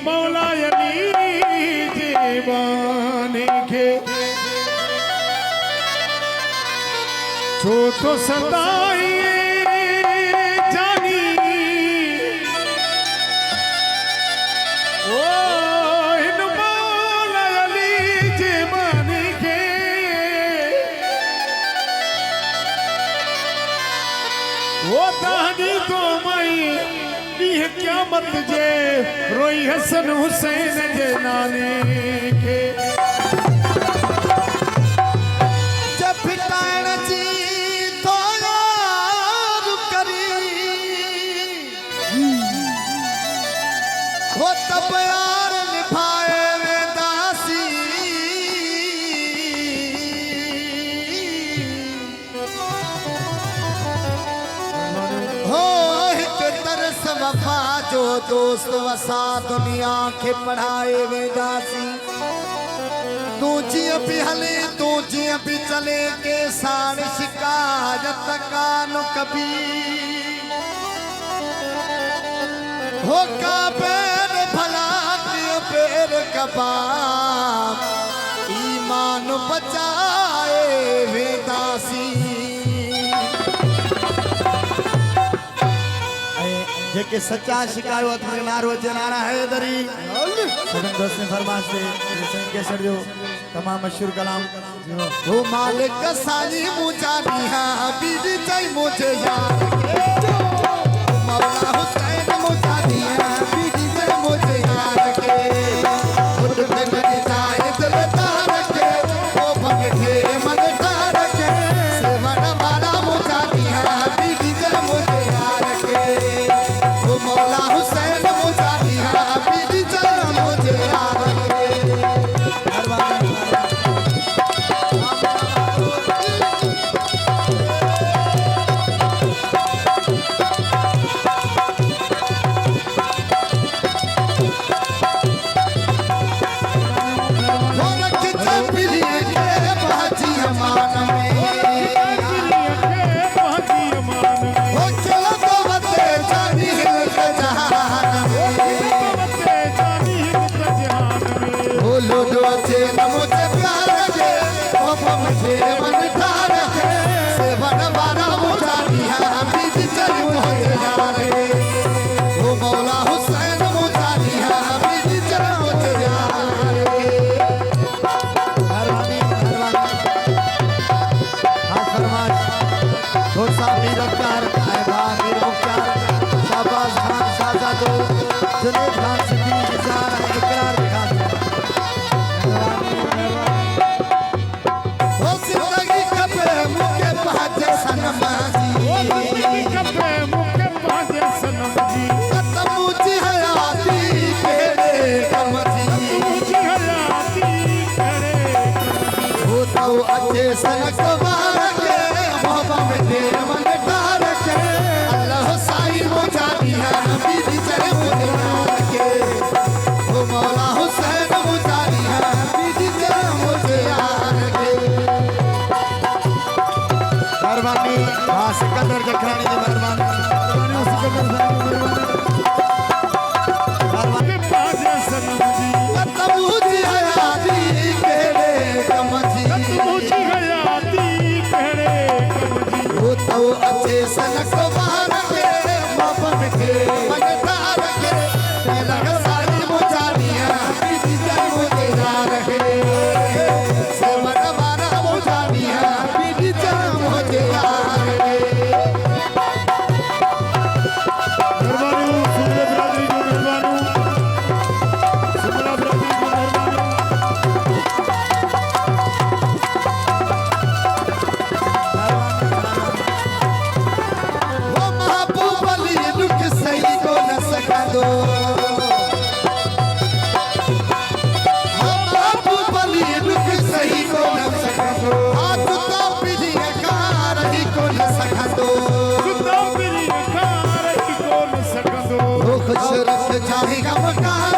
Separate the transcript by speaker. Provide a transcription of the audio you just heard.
Speaker 1: मौला अली जीवाने के जो तो सताई जानी ओ इन मौला अली जीवाने के वो कहानी तो मई क्या मत जे रोई हसन हुसैन जे नाने के
Speaker 2: जब फिटाण जी तो यार करी वो तब यार निभाए वे दासी हो तरस वफा जो दोस्त वसा दुनिया के पढ़ाए वे दासी तू जिया भी हले तू जिया भी चले के साड़ शिकायत कान कभी हो का पैर भला के पैर कबाब ईमान बचाए वे दासी जेके सच्चा शिकायो नारो जनाना है दरी सदन दोस्त ने फरमाश से हुसैन केसर जो तमाम मशहूर कलाम वो मालिक साली मुझा दिया बीज चाय मुझे यार मौला हुसैन मुझा दिया बीज चाय मुझे यार के खुद पे मेरी जाए दिल तार के वो भगते मन तार के सेवन वाला मुझा दिया बीज चाय मुझे यार के मौला हुसैन मुझा दिया बीजी चल मुझे यार सनक बार के मोहब्बत में तेरे मन डाल के अल्लाह साईं मुझा दिया बीजी चले मुझे यार के वो मौला हुसैन मुझा दिया बीजी चले मुझे यार के मेहरबानी हां सिकंदर जखरानी जी मेहरबानी सिकंदर साहब मेहरबानी बाजे सनम जी तबूजी हयाती केड़े कम जी तबूजी तो अच्छे सनक बार के मोहब्बत के मनदार के तेरा सारी मुझा दिया बीजी चल मुझे यार के सेवन बारा मुझा दिया बीजी चल मुझे यार के
Speaker 1: दरबारू सुनले बरादरी जो दरबारू सुनला बरादरी जो दरबारू
Speaker 2: दो हम बाबू बली रुक सही को न सका दो हाथ तो पीढ़ी कार ही को न सका दो
Speaker 1: तो पीढ़ी कार ही को न सका दो
Speaker 2: खुश रख जाए गम कार